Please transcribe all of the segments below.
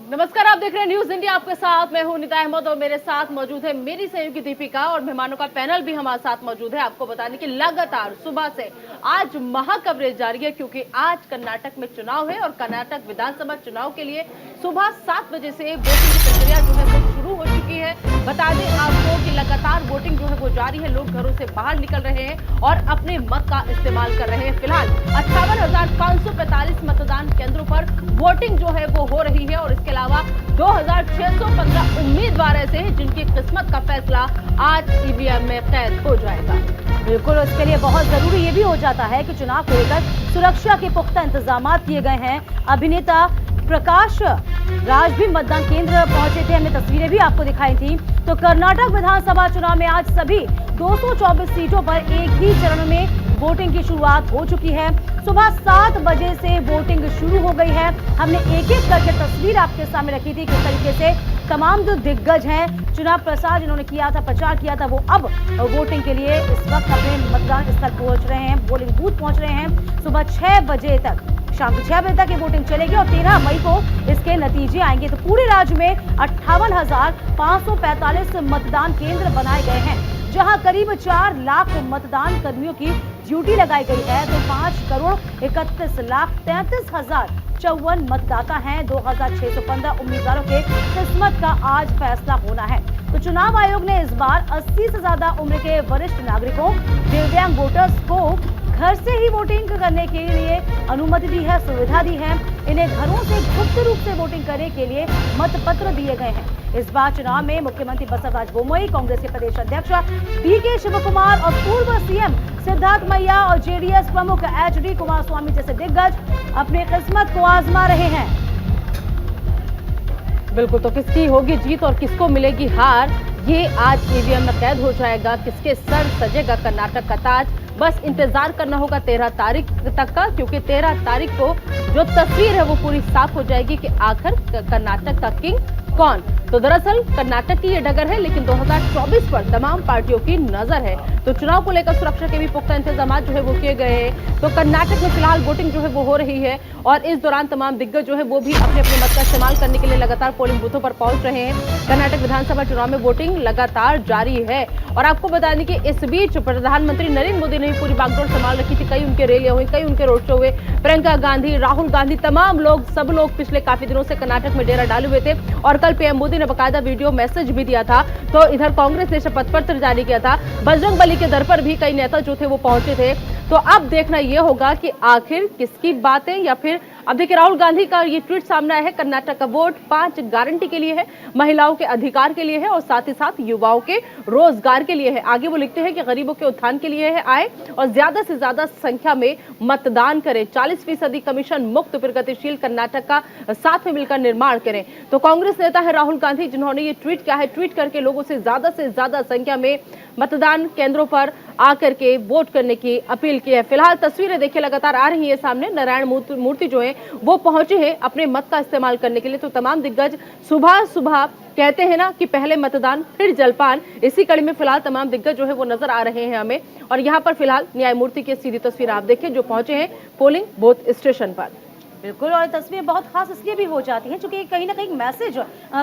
नमस्कार, आप देख रहे हैं न्यूज इंडिया। आपके साथ मैं हूं निता अहमद और मेरे साथ मौजूद है मेरी सहयोगी दीपिका और मेहमानों का पैनल भी हमारे साथ मौजूद है। आपको बताने की लगातार सुबह से आज महा कवरेज जारी है क्योंकि आज कर्नाटक में चुनाव है और कर्नाटक विधानसभा चुनाव के लिए सुबह 7 बजे से वोटिंग की प्रक्रिया जो है वो शुरू हो चुकी है। बता दें आपको कि लगातार वोटिंग जो है वो जारी है। लोग घरों से बाहर निकल रहे हैं और अपने मत का इस्तेमाल कर रहे हैं। फिलहाल 58,545 मतदान केंद्रों पर वोटिंग जो है वो हो रही है और इसके अलावा 2,615 उम्मीदवार ऐसे हैं जिनकी किस्मत का फैसला आज ईवीएम में कैद हो जाएगा। बिल्कुल, इसके लिए बहुत जरूरी ये भी हो जाता है कि चुनाव को लेकर सुरक्षा के पुख्ता इंतजाम किए गए हैं। अभिनेता प्रकाश राज भी मतदान केंद्र पहुंचे थे, हमने तस्वीरें भी आपको दिखाई थी। तो कर्नाटक विधानसभा चुनाव में आज सभी 224 सीटों पर एक ही चरण में वोटिंग की शुरुआत हो चुकी है। सुबह 7 बजे से वोटिंग शुरू हो गई है। हमने एक एक करके तस्वीर आपके सामने रखी थी किस तरीके से तमाम जो दिग्गज हैं, चुनाव प्रचार जिन्होंने किया था, प्रचार किया था, वो अब वोटिंग के लिए इस वक्त अपने मतदान स्थल पहुंच रहे हैं, पोलिंग बूथ पहुंच रहे हैं। सुबह 6 बजे तक, शाम के 6 बजे तक ये वोटिंग चलेगी और 13 मई को इसके नतीजे आएंगे। तो पूरे राज्य में 58,545 मतदान केंद्र बनाए गए हैं, जहां करीब 4 लाख मतदान कर्मियों की ड्यूटी लगाई गई है। तो 5,31,33,054 मतदाता हैं। 2,615 उम्मीदवारों के किस्मत का आज फैसला होना है। तो चुनाव आयोग ने इस बार 80 से ज्यादा उम्र के वरिष्ठ नागरिकों, दिव्यांग वोटर्स को घर से ही वोटिंग करने के लिए अनुमति दी है, सुविधा दी है। इन्हें घरों से गुप्त रूप से वोटिंग करने के लिए मतपत्र दिए गए हैं। इस बार चुनाव में मुख्यमंत्री बसवराज बोम्मई, कांग्रेस के प्रदेश अध्यक्ष डीके शिवकुमार और पूर्व सीएम सिद्धार्थ मैया और जेडीएस प्रमुख एचडी कुमारस्वामी जैसे दिग्गज अपनी किस्मत को आजमा रहे हैं। बिल्कुल, तो किसकी होगी जीत और किसको मिलेगी हार, ये आज ईवीएम में कैद हो जाएगा। किसके सर सजेगा कर्नाटक का ताज, बस इंतजार करना होगा 13 तारीख तक का, क्योंकि 13 तारीख को जो तस्वीर है वो पूरी साफ हो जाएगी कि आखिर कर्नाटक का किंग कौन। तो दरअसल कर्नाटक की ये डगर है, लेकिन 2024 पर तमाम पार्टियों की नजर है। तो चुनाव को लेकर सुरक्षा के भी पुख्ता इंतजाम जो है वो किए गए हैं। तो कर्नाटक में फिलहाल वोटिंग जो है वो हो रही है और इस दौरान तमाम दिग्गज जो है वो भी अपने अपने मत का इस्तेमाल करने के लिए लगातार पोलिंग बूथों पर पहुंच रहे हैं। कर्नाटक विधानसभा चुनाव में वोटिंग लगातार जारी है और आपको बता दें कि इस बीच प्रधानमंत्री नरेंद्र मोदी ने पूरी बागडोर संभाल रखी थी। कई उनके रैलियां हुई, कई उनके रोड शो हुए। प्रियंका गांधी, राहुल गांधी, तमाम लोग, सब लोग पिछले काफी दिनों से कर्नाटक में डेरा डाले हुए थे और कल पीएम मोदी ने बकायदा वीडियो मैसेज भी दिया था। तो इधर कांग्रेस ने शपथ पत्र जारी किया था। बजरंग बली के दर पर भी कई नेता जो थे वो पहुंचे थे। तो अब देखना यह होगा कि आखिर किसकी बातें, या फिर अब देखिए राहुल गांधी का ये ट्वीट सामने आया है। कर्नाटक का वोट 5 गारंटी के लिए है, महिलाओं के अधिकार के लिए है और साथ ही साथ युवाओं के रोजगार के लिए है। आगे वो लिखते हैं कि गरीबों के उत्थान के लिए है, आए और ज्यादा से ज्यादा संख्या में मतदान करें। 40% कमीशन मुक्त प्रगतिशील कर्नाटक का साथ में मिलकर निर्माण करें। तो कांग्रेस नेता है राहुल गांधी, जिन्होंने ये ट्वीट किया है। ट्वीट करके लोगों से ज्यादा संख्या में मतदान केंद्रों पर आकर के वोट करने की अपील की है। फिलहाल तस्वीरें देखिए लगातार आ रही है सामने। नारायण मूर्ति जो है वो पहुंचे हैं अपने मत का इस्तेमाल करने के लिए। तो तमाम दिग्गज सुबह सुबह कहते हैं ना कि पहले मतदान फिर जलपान, इसी कड़ी में फिलहाल तमाम दिग्गज जो है वो नजर आ रहे हैं हमें। और यहाँ पर फिलहाल न्यायमूर्ति की सीधी तस्वीर आप देखिए जो पहुंचे हैं पोलिंग बूथ स्टेशन पर। बिल्कुल, और तस्वीर बहुत खास इसलिए भी हो जाती है क्योंकि कहीं ना कहीं मैसेज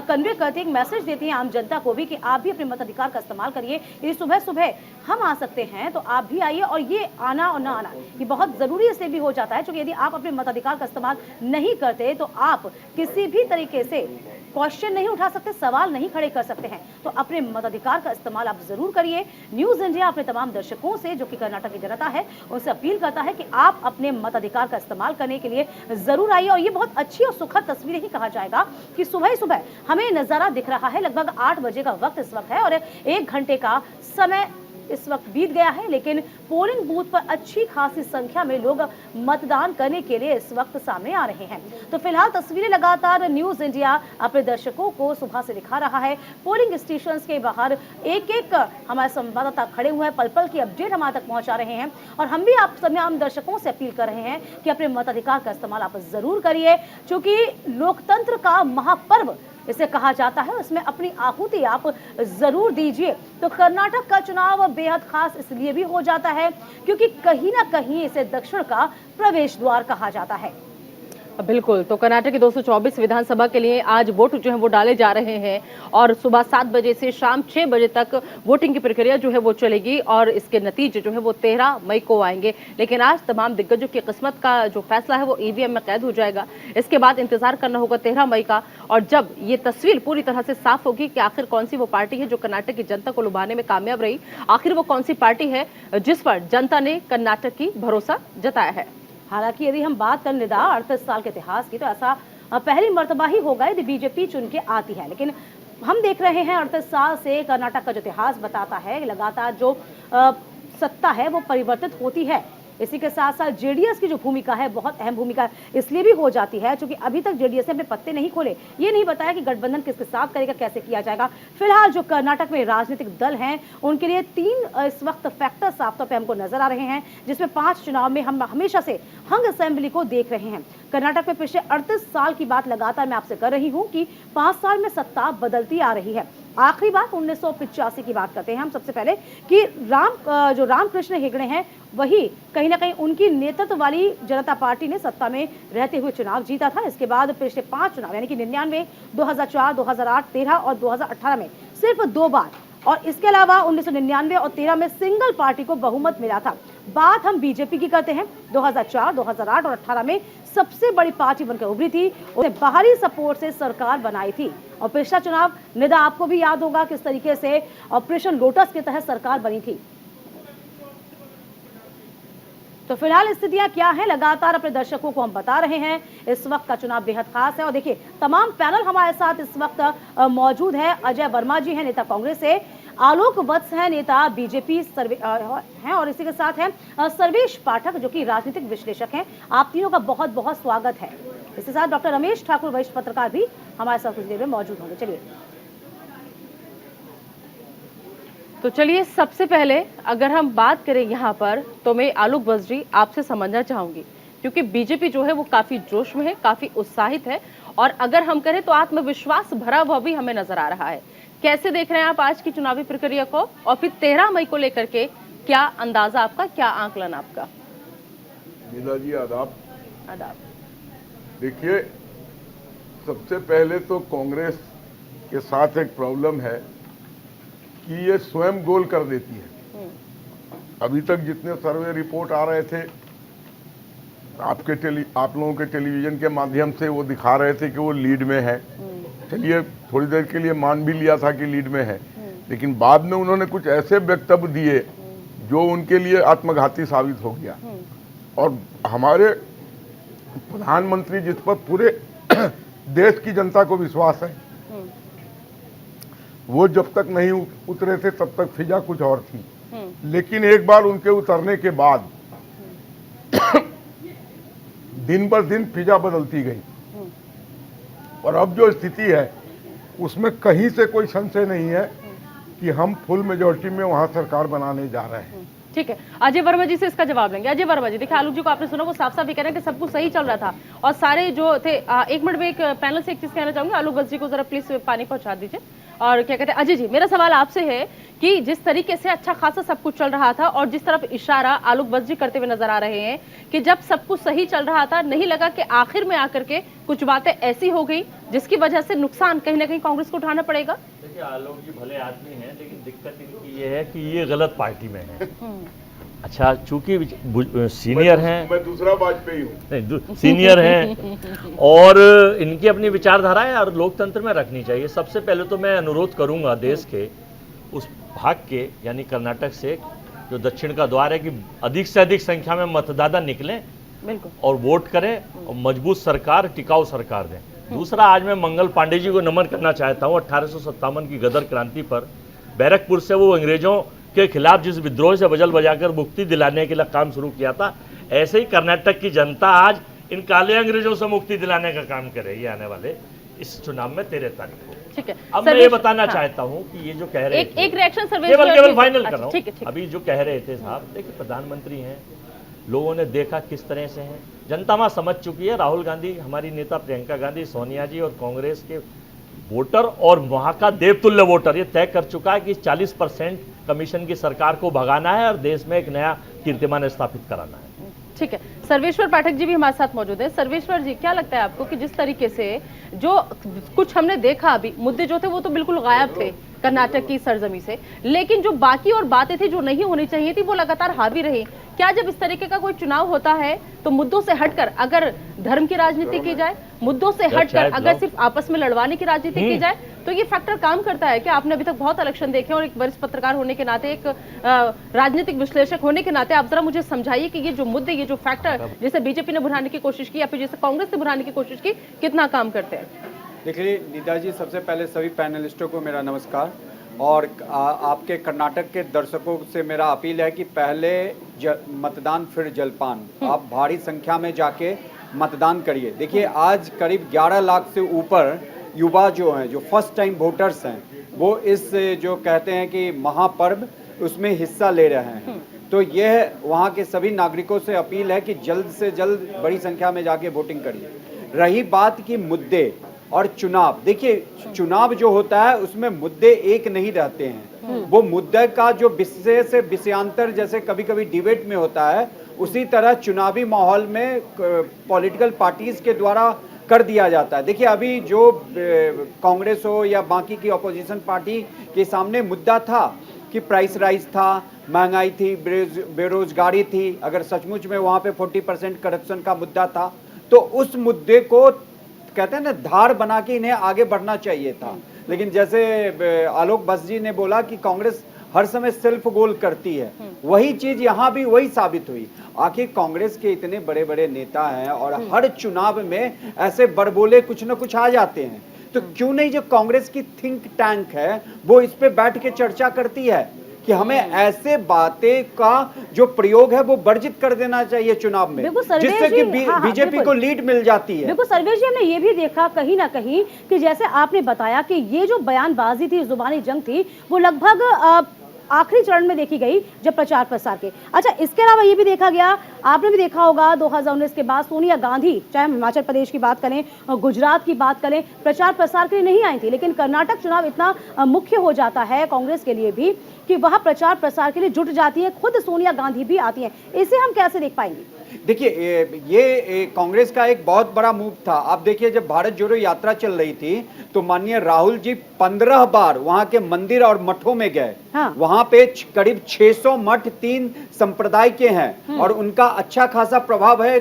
कन्वे करती है, एक मैसेज देती है आम जनता को भी कि आप भी अपने मताधिकार का इस्तेमाल करिए। यदि सुबह सुबह हम आ सकते हैं तो आप भी आइए। और ये आना और ना आना ये बहुत ज़रूरी इसलिए भी हो जाता है क्योंकि यदि आप अपने मताधिकार का इस्तेमाल नहीं करते तो आप किसी भी तरीके से क्वेश्चन नहीं उठा सकते, सवाल नहीं खड़े कर सकते हैं। तो अपने मताधिकार का इस्तेमाल आप जरूर करिए। न्यूज इंडिया अपने तमाम दर्शकों से, जो कि कर्नाटक की जनता है, उनसे अपील करता है कि आप अपने मताधिकार का इस्तेमाल करने के लिए जरूर आइए। और ये बहुत अच्छी और सुखद तस्वीर ही कहा जाएगा कि सुबह ही सुबह हमें नजारा दिख रहा है। लगभग 8 बजे का वक्त इस वक्त है और 1 घंटे का समय इस वक्त बीत गया है, लेकिन पोलिंग बूथ पर अच्छी खासी संख्या में लोग मतदान करने के लिए इस वक्त सामने आ रहे हैं। तो फिलहाल तस्वीरें लगातार न्यूज इंडिया अपने दर्शकों को सुबह से दिखा रहा है। पोलिंग स्टेशन के बाहर एक एक हमारे संवाददाता खड़े हुए हैं, पल पल की अपडेट हमारे तक पहुंचा रहे हैं। और हम भी आप तमाम दर्शकों से अपील कर रहे हैं कि अपने मताधिकार का इस्तेमाल आप जरूर करिए, क्योंकि लोकतंत्र का महापर्व इसे कहा जाता है, उसमें अपनी आहुति आप जरूर दीजिए। तो कर्नाटक का चुनाव बेहद खास इसलिए भी हो जाता है क्योंकि कहीं ना कहीं इसे दक्षिण का प्रवेश द्वार कहा जाता है। बिल्कुल। तो कर्नाटक की 224 विधानसभा के लिए आज वोट जो है वो डाले जा रहे हैं और सुबह 7 बजे से शाम 6 बजे तक वोटिंग की प्रक्रिया जो है वो चलेगी और इसके नतीजे जो है वो 13 मई को आएंगे। लेकिन आज तमाम दिग्गजों की किस्मत का जो फैसला है वो ईवीएम में कैद हो जाएगा। इसके बाद इंतजार करना होगा 13 मई का, और जब ये तस्वीर पूरी तरह से साफ होगी कि आखिर कौन सी वो पार्टी है जो कर्नाटक की जनता को लुभाने में कामयाब रही, आखिर वो कौन सी पार्टी है जिस पर जनता ने कर्नाटक की भरोसा जताया है। हालांकि यदि हम बात करें निदा 38 साल के इतिहास की, तो ऐसा पहली मर्तबा ही होगा यदि बीजेपी चुन के आती है। लेकिन हम देख रहे हैं 38 साल से कर्नाटक का जो इतिहास बताता है, लगातार जो सत्ता है वो परिवर्तित होती है। इसी के साथ साथ जेडीएस की जो भूमिका है बहुत अहम भूमिका इसलिए भी हो जाती है क्योंकि अभी तक जेडीएस ने अपने पत्ते नहीं खोले, ये नहीं बताया कि गठबंधन किसके साथ करेगा, कैसे किया जाएगा। फिलहाल जो कर्नाटक में राजनीतिक दल हैं उनके लिए 3 इस वक्त फैक्टर साफ तौर पर हमको नजर आ रहे हैं, जिसमें 5 चुनाव में हम हमेशा से हंग असेंबली को देख रहे हैं। कर्नाटक में पिछले 38 साल की बात लगातार मैं आपसे कर रही हूं कि 5 साल में सत्ता बदलती आ रही है। आखिरी बात 1985 की बात करते हैं हम सबसे पहले कि जो रामकृष्ण हेगड़े हैं वही कहीं ना कहीं उनकी नेतृत्व वाली जनता पार्टी ने सत्ता में रहते हुए चुनाव जीता था। इसके बाद पिछले 5 चुनाव यानी कि 99, 2004, 2008, 13 और 2018 में सिर्फ 2 बार, और इसके अलावा 1999 और 13 में सिंगल पार्टी को बहुमत मिला था। बात हम बीजेपी की करते हैं। 2004, 2008 और 18 में सबसे बड़ी पार्टी बनकर उभरी थी, उसने बाहरी सपोर्ट से सरकार बनाई थी। और पिछला चुनाव निदा आपको भी याद होगा किस तरीके से ऑपरेशन लोटस के तहत सरकार बनी थी। तो फिलहाल स्थितियां क्या हैं लगातार अपने दर्शकों को हम बता रहे हैं। इस वक्त का चुनाव बेहद खास है और देखिए तमाम पैनल हमारे साथ इस वक्त मौजूद है। अजय वर्मा जी हैं नेता कांग्रेस से, आलोक वत्स हैं नेता बीजेपी हैं, और इसी के साथ हैं सर्वेश पाठक जो कि राजनीतिक विश्लेषक हैं। आप तीनों का बहुत बहुत स्वागत है। इसके साथ डॉक्टर रमेश ठाकुर वरिष्ठ पत्रकार भी हमारे साथ कुछ देर में मौजूद होंगे। चलिए तो चलिए सबसे पहले अगर हम बात करें यहाँ पर तो मैं आलोक वत्स जी आपसे समझना चाहूंगी, क्योंकि बीजेपी जो है वो काफी जोश में है, काफी उत्साहित है, और अगर हम करें तो आत्मविश्वास भरा हुआ भी हमें नजर आ रहा है। कैसे देख रहे हैं आप आज की चुनावी प्रक्रिया को, और फिर 13 मई को लेकर के क्या अंदाजा आपका, क्या आंकलन आपका? नीला जी आदाब। आदाब। देखिए सबसे पहले तो कांग्रेस के साथ एक प्रॉब्लम है कि ये स्वयं गोल कर देती है। अभी तक जितने सर्वे रिपोर्ट आ रहे थे आप लोगों के टेलीविजन के माध्यम से वो दिखा रहे थे कि वो लीड में है। चलिए थोड़ी देर के लिए मान भी लिया था कि लीड में है, लेकिन बाद में उन्होंने कुछ ऐसे वक्तव्य दिए जो उनके लिए आत्मघाती साबित हो गया। और हमारे प्रधानमंत्री जिस पर पूरे देश की जनता को विश्वास है, वो जब तक नहीं उतरे थे तब तक फिजा कुछ और थी, लेकिन एक बार उनके उतरने के बाद दिन बर दिन फिजा बदलती गई। और अब जो स्थिति है उसमें कहीं से कोई संशय नहीं है कि हम फुल मेजॉरिटी में वहां सरकार बनाने जा रहे हैं। ठीक है, अजय वर्मा जी से इसका जवाब लेंगे। अजय वर्मा जी, देखिए आलोक जी को आपने सुना, वो साफ साफ ये कह रहे हैं कि सब कुछ सही चल रहा था और सारे जो थे। 1 मिनट में एक पैनल से एक चीज कहना चाहूंगी, आलोक वत्स जी को जरा प्लीज पानी पहुंचा दीजिए। और क्या कहते हैं अजय जी, मेरा सवाल आपसे है कि जिस तरीके से अच्छा खासा सब कुछ चल रहा था और जिस तरफ इशारा आलोक वत्स जी करते हुए नजर आ रहे हैं कि जब सब कुछ सही चल रहा था, नहीं लगा कि आखिर में आकर के कुछ बातें ऐसी हो गई जिसकी वजह से नुकसान कहीं ना कहीं कांग्रेस को उठाना पड़ेगा? देखिए आलोक जी भले आदमी हैं, लेकिन दिक्कत इनकी ये है कि ये गलत पार्टी में है। अच्छा, चूंकि सीनियर हैं, मैं दूसरा वाजपेयी हूँ, नहीं सीनियर हैं और इनकी अपनी विचारधारा है और लोकतंत्र में रखनी चाहिए। सबसे पहले तो मैं अनुरोध करूंगा देश के उस भाग के यानी कर्नाटक से जो दक्षिण का द्वार है कि अधिक से अधिक संख्या में मतदाता निकलें और वोट करें और मजबूत सरकार, टिकाऊ सरकार दें। दूसरा, आज मैं मंगल पांडे जी को नमन करना चाहता हूँ। 1857 की गदर क्रांति पर बैरकपुर से वो अंग्रेजों के खिलाफ जिस विद्रोह से बजल बजाकर मुक्ति दिलाने के लिए काम शुरू किया था, ऐसे ही कर्नाटक की जनता आज इन काले अंग्रेजों से मुक्ति दिलाने का काम करेगी आने वाले इस चुनाव में 13 तारीख को। ठीक है, अब मैं ये बताना चाहता हूँ कि ये जो कह रहे थे, एक रिएक्शन सर्वे केवल फाइनल कर रहा हूँ। अभी जो कह रहे थे साहब, देखिए प्रधानमंत्री हैं, लोगों ने देखा किस तरह से हैं, जनता वहां समझ चुकी है। राहुल गांधी, हमारी नेता प्रियंका गांधी, सोनिया जी और कांग्रेस के वोटर और वहां का देवतुल्य वोटर ये तय कर चुका है कि 40% कमीशन की सरकार को भगाना है और देश में एक नया कीर्तिमान स्थापित कराना है। ठीक है, सर्वेश्वर पाठक जी भी हमारे साथ मौजूद है। सर्वेश्वर जी, क्या लगता है आपको कि जिस तरीके से जो कुछ हमने देखा अभी, मुद्दे जो थे वो तो बिल्कुल गायब थे कर्नाटक की सरजमी से, लेकिन जो बाकी और बातें थी जो नहीं होनी चाहिए थी वो लगातार हावी रही। क्या जब इस तरीके का कोई चुनाव होता है तो मुद्दों से हटकर अगर धर्म की राजनीति की जाए, मुद्दों से हटकर अगर सिर्फ आपस में लड़वाने की राजनीति की जाए, तो ये फैक्टर काम करता है? क्या आपने अभी तक बहुत इलेक्शन देखे और एक वरिष्ठ पत्रकार होने के नाते, एक राजनीतिक विश्लेषक होने के नाते आप जरा मुझे समझाइए कि ये जो मुद्दे, ये जो फैक्टर जैसे बीजेपी ने बुझाने की कोशिश की या फिर जैसे कांग्रेस ने बुझाने की कोशिश की, कितना काम करते हैं? देखिए नीता जी, सबसे पहले सभी पैनलिस्टों को मेरा नमस्कार और आपके कर्नाटक के दर्शकों से मेरा अपील है कि पहले मतदान फिर जलपान। आप भारी संख्या में जाके मतदान करिए। देखिए आज करीब 11 लाख से ऊपर युवा जो हैं, जो फर्स्ट टाइम वोटर्स हैं, वो इस जो कहते हैं कि महापर्व उसमें हिस्सा ले रहे हैं। तो यह वहाँ के सभी नागरिकों से अपील है कि जल्द से जल्द बड़ी संख्या में जाके वोटिंग करिए। रही बात की मुद्दे और चुनाव, देखिए चुनाव जो होता है उसमें मुद्दे एक नहीं रहते हैं। वो मुद्दे का जो विषय से विषयांतर जैसे कभी कभी डिबेट में होता है, उसी तरह चुनावी माहौल में पॉलिटिकल पार्टीज के द्वारा कर दिया जाता है। देखिए अभी जो कांग्रेस हो या बाकी की अपोजिशन पार्टी के सामने मुद्दा था कि प्राइस राइज था, महंगाई थी, बेरोजगारी थी, अगर सचमुच में वहाँ पे 40% करप्शन का मुद्दा था, तो उस मुद्दे को कहते हैं ना धार बना के इन्हें आगे बढ़ना चाहिए था। लेकिन जैसे आलोक बस जी ने बोला कि कांग्रेस हर समय सेल्फ गोल करती है, वही चीज यहाँ भी वही साबित हुई। आखिर कांग्रेस के इतने बड़े बड़े नेता हैं और हर चुनाव में ऐसे बड़बोले कुछ न कुछ आ जाते हैं, तो क्यों नहीं जो कांग्रेस की थिंक टैंक है वो इस पे बैठ के चर्चा करती है कि हमें ऐसे बातें का जो प्रयोग है वो वर्जित कर देना चाहिए चुनाव में, जिससे कि बीजेपी को लीड मिल जाती है। बिल्कुल सर्वेश जी, हमने ये भी देखा कहीं ना कहीं कि जैसे आपने बताया कि ये जो बयानबाजी थी, जुबानी जंग थी, वो लगभग आखिरी चरण में देखी गई जब प्रचार प्रसार के। अच्छा, इसके अलावा ये भी देखा गया, आपने भी देखा होगा 2019 के बाद सोनिया गांधी, चाहे हम हिमाचल प्रदेश की बात करें, गुजरात की बात करें, प्रचार प्रसार के लिए नहीं आई थी, लेकिन कर्नाटक चुनाव इतना मुख्य हो जाता है कांग्रेस के लिए भी कि वह प्रचार प्रसार के लिए जुट जाती है, खुद सोनिया गांधी भी आती हैं। इसे हम कैसे देख पाएंगे? देखिए ये कांग्रेस का एक बहुत बड़ा मूव था। आप देखिए जब भारत जोड़ो यात्रा चल रही थी तो माननीय राहुल जी 15 बार वहां के मंदिर और मठों में गए। हाँ। वहां पे करीब 600 मठ 3 संप्रदाय के हैं और उनका अच्छा खासा प्रभाव है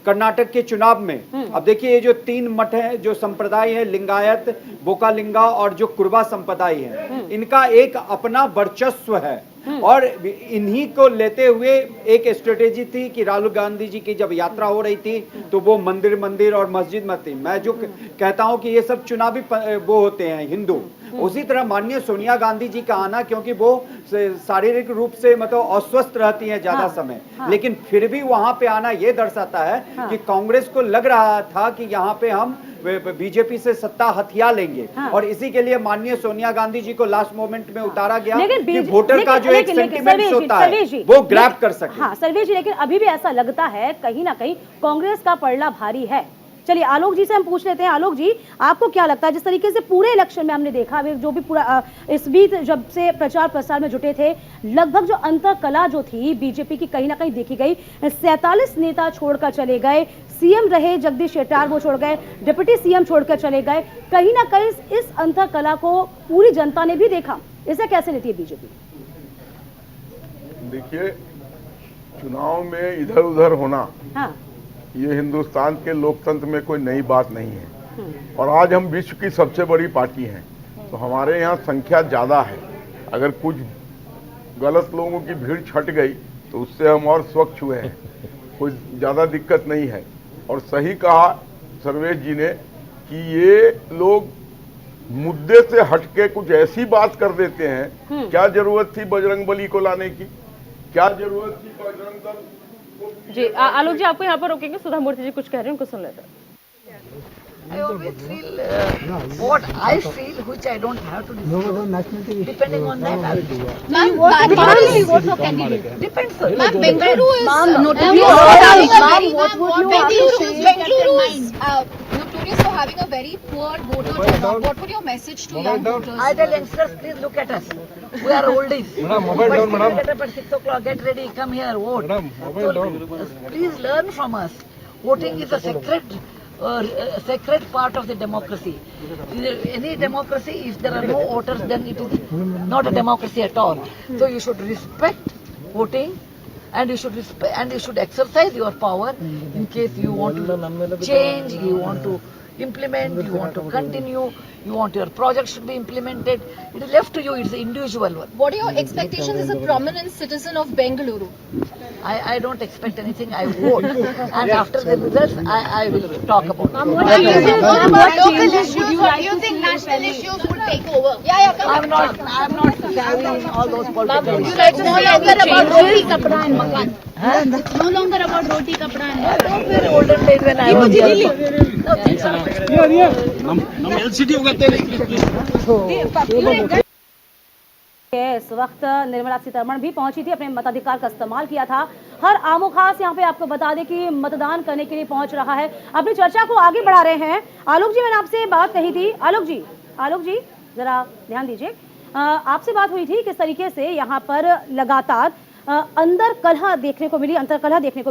कर्नाटक के चुनाव में। अब देखिए ये जो 3 मठ हैं, जो संप्रदाय है, लिंगायत, बोकालिंगा और जो कुर्बा संप्रदाय है, इनका एक अपना वर्चस्व है और इन्हीं को लेते हुए एक स्ट्रेटेजी थी कि राहुल गांधी जी की जब यात्रा हो रही थी तो वो मंदिर और मस्जिद में थी। मैं जो कहता हूं कि ये सब चुनावी वो होते हैं हिंदू, उसी तरह माननीय सोनिया गांधी जी का आना, क्योंकि वो शारीरिक रूप से मतलब अस्वस्थ रहती हैं ज्यादा समय, लेकिन फिर भी वहां पे आना ये दर्शाता है कि कांग्रेस को लग रहा था कि यहाँ पे हम बीजेपी से सत्ता हथिया लेंगे और इसी के लिए माननीय सोनिया गांधी जी को लास्ट मोमेंट में उतारा गया कि वोटर का जो एक सेंटिमेंट होता है वो ग्रैब कर सके। हाँ सर्वेश जी, लेकिन अभी भी ऐसा लगता है कहीं ना कहीं कांग्रेस का पलड़ा भारी है। चलिए आलोक जी से हम पूछ लेते हैं। आलोक जी, आपको क्या लगता है, जिस तरीके से पूरे इलेक्शन में हमने देखा, जो भी पूरा इस बीच जब से प्रचार प्रसार में जुटे थे, लगभग जो अंतर कला जो थी बीजेपी की कहीं ना कहीं देखी गई। 47 नेता छोड़कर चले गए, सीएम रहे जगदीश शेट्टार वो छोड़ गए, डिप्टी सीएम छोड़कर चले गए। कहीं ना कहीं इस अंतर कला को पूरी जनता ने भी देखा, इसे कैसे लेती है बीजेपी? देखिए, चुनाव में इधर उधर होना, हाँ, ये हिंदुस्तान के लोकतंत्र में कोई नई बात नहीं है और आज हम विश्व की सबसे बड़ी पार्टी हैं, तो हमारे यहाँ संख्या ज़्यादा है। अगर कुछ गलत लोगों की भीड़ छट गई तो उससे हम और स्वच्छ हुए हैं, कोई ज़्यादा दिक्कत नहीं है। और सही कहा सर्वेश जी ने कि ये लोग मुद्दे से हटके कुछ ऐसी बात कर देते हैं। क्या जरूरत थी बजरंगबली को लाने की? क्या जरूरत थी बजरंग दल? जी आलोक जी, आपको यहाँ पर रोकेंगे। सुधा मूर्ति जी कुछ कह रहे हैं, उनको सुन लेते हैं। I always feel what I feel, which I don't have to decide. Depending on that, I'll do. Ma'am, Bengaluru vote for candidate. Depends, sir. Ma'am, Bengaluru is notorious. Bengaluru is notorious Congress for having a very poor voter turnout. What would your message to young voters? I tell youngsters, please look at us. We are oldies. But still get up at 6 o'clock, get ready, come here, vote. So, please learn from us. Voting is a sacred part of the democracy. Any democracy, if there are no voters, then it is not a democracy at all. So you should respect voting, and you should exercise your power in case you want to change, you want to implement, you want to continue, you want your project should be implemented. It is left to you. It's an individual one. What are your expectations as a prominent citizen of Bengaluru? I don't expect anything. I vote, and after the results, I will talk about it. What do you think national issues would take over? Yeah, I'm not carrying all those political issues. It's no longer about roti, kapda and makan. It's no longer about roti, kapda and makan. Don't be the olden days when I was young. No, things are इस वक्त निर्मला सीतारमण भी पहुंची थी, अपने मताधिकार का इस्तेमाल किया था। हर आमो खास यहाँ पे आपको बता दें कि मतदान करने के लिए पहुंच रहा है। अपनी चर्चा को आगे बढ़ा रहे हैं। आलोक जी, मैंने आपसे बात कही थी। आलोक जी जरा ध्यान दीजिए। आपसे बात हुई थी किस तरीके से यहाँ पर लगातार अंतर कलह देखने को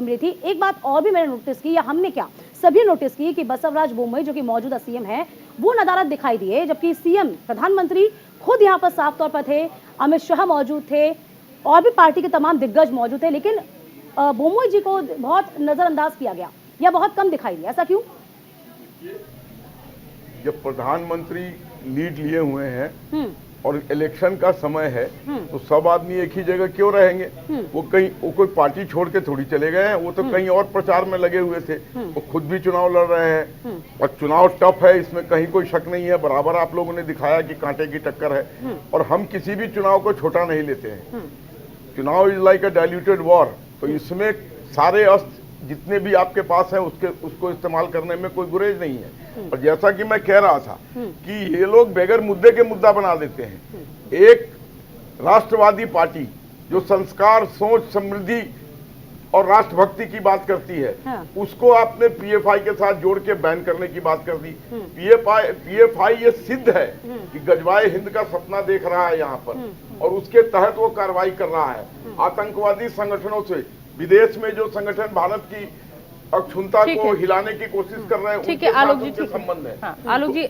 मिली थी। एक बात और भी मैंने नोटिस की, या हमने क्या सभी नोटिस की, कि बसवराज बोम्मई जो कि मौजूदा सीएम है वो नदारद दिखाई दिए, जबकि सीएम प्रधानमंत्री खुद यहाँ पर साफ तौर पर थे। अमित शाह मौजूद थे और भी पार्टी के तमाम दिग्गज मौजूद थे, लेकिन बोम्मई जी को बहुत नजरअंदाज किया गया या बहुत कम दिखाई दिया। ऐसा क्यों? जब प्रधानमंत्री लीड लिए हुए हैं और इलेक्शन का समय है तो सब आदमी एक ही जगह क्यों रहेंगे? वो कोई पार्टी छोड़ के थोड़ी चले गए हैं। वो तो कहीं और प्रचार में लगे हुए थे। वो खुद भी चुनाव लड़ रहे हैं और चुनाव टफ है, इसमें कहीं कोई शक नहीं है। बराबर आप लोगों ने दिखाया कि कांटे की टक्कर है और हम किसी भी चुनाव को छोटा नहीं लेते हैं। चुनाव is like a diluted war, तो इसमें सारे अस्त्र जितने भी आपके पास हैं उसको इस्तेमाल करने में कोई गुरेज नहीं है। और जैसा कि मैं कह रहा था कि ये लोग बगैर मुद्दे के मुद्दा बना देते हैं। एक राष्ट्रवादी पार्टी जो संस्कार, सोच, समृद्धि और राष्ट्रभक्ति की बात करती है, उसको आपने पीएफआई के साथ जोड़ के बैन करने की बात कर दी। पीएफआई ये सिद्ध है कि गजवाए हिंद का सपना देख रहा है यहाँ पर और उसके तहत वो कार्रवाई कर रहा है। आतंकवादी संगठनों से, विदेश में जो संगठन भारत की अक्षुण्णता को हिलाने की कोशिश कर रहे हैं, ठीक है आलोक जी, संबंध है। आलोक जी,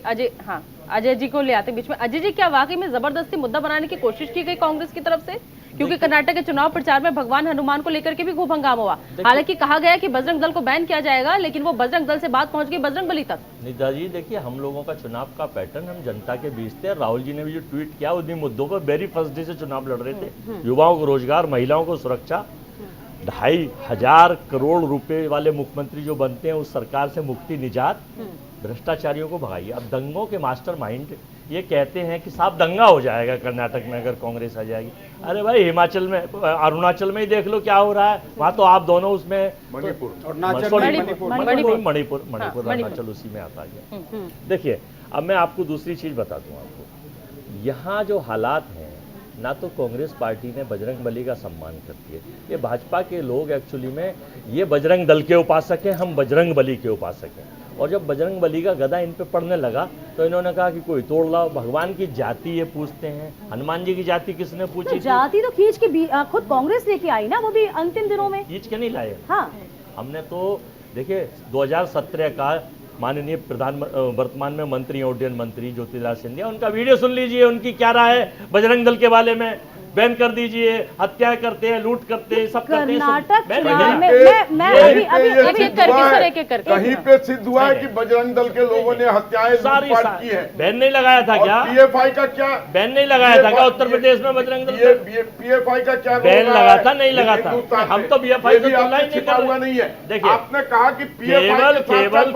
अजय जी को ले आते बीच में। अजय जी, क्या वाकई में जबरदस्ती मुद्दा बनाने की कोशिश की गई कांग्रेस की तरफ से? क्योंकि कर्नाटक के चुनाव प्रचार में भगवान हनुमान को लेकर के भी खूब हंगामा हुआ। हालांकि कहा गया कि बजरंग दल को बैन किया जाएगा, लेकिन वो बजरंग दल से बात पहुंच गई बजरंग बली तक। निदा जी, देखिए, हम लोगों का चुनाव का पैटर्न हम जनता के बीच थे। राहुल जी ने भी जो ट्वीट किया उन्हीं मुद्दों पर वेरी फर्स्ट डे से चुनाव लड़ रहे थे। युवाओं को रोजगार, महिलाओं को सुरक्षा, 2,500 करोड़ रुपए वाले मुख्यमंत्री जो बनते हैं उस सरकार से मुक्ति, निजात, भ्रष्टाचारियों को भगाइए। अब दंगों के मास्टरमाइंड ये कहते हैं कि साफ दंगा हो जाएगा कर्नाटक में अगर कांग्रेस आ जाएगी। अरे भाई, हिमाचल में, अरुणाचल में ही देख लो क्या हो रहा है। वहां तो आप दोनों उसमें मणिपुर, अरुणाचल उसी में आता है। देखिए, अब मैं आपको दूसरी चीज बता दूं आपको। यहाँ जो हालात हैं, ना तो कांग्रेस पार्टी ने बजरंग बली का सम्मान करती है। ये भाजपा के लोग एक्चुअली में ये बजरंग दल के उपासक हैं, हम बजरंग बली के उपासक हैं। और जब बजरंग बली का गदा इन पे पड़ने लगा तो इन्होंने कहा कि कोई तोड़ लाओ। भगवान की जाति ये पूछते हैं, हनुमान जी की जाति किसने पूछी? जाति तो खींच के खुद कांग्रेस लेके आई ना, वो भी अंतिम दिनों में। खींच के नहीं लाए। हाँ, हमने तो देखिए 2017 का माननीय वर्तमान में मंत्री, उड्डयन मंत्री ज्योतिराज सिंधिया, उनका वीडियो सुन लीजिए। उनकी क्या राय है बजरंग दल के बारे में? बैन कर दीजिए, हत्या करते हैं, लूट करते हैं, सब करते हैं। कर्नाटक बैन चुनाव वगैरह। में एक-एक करके कहीं पे सिद्ध हुआ है कि बजरंग दल के लोगों ने हत्याएं, लूटपाट की है। बैन नहीं लगाया था क्या? पीएफआई का क्या बैन नहीं लगाया था क्या उत्तर प्रदेश में बजरंग दल? पीएफआई का क्या बैन लगा था? नहीं लगा था। हम तो पीएफआई को तुलना ही नहीं कर हुआ नहीं है। देखिए, आपने कहा कि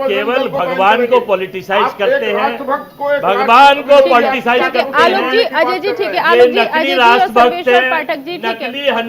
केवल भगवान को पॉलिटिसाइज करते हैं, भगवान को पॉलिटिसाइज करते हैं। आलोक जी, अजय जी, ठीक है, आलोक जी, अजय जी और सर्वेश्वर पाठक जी, ठीक है। नकली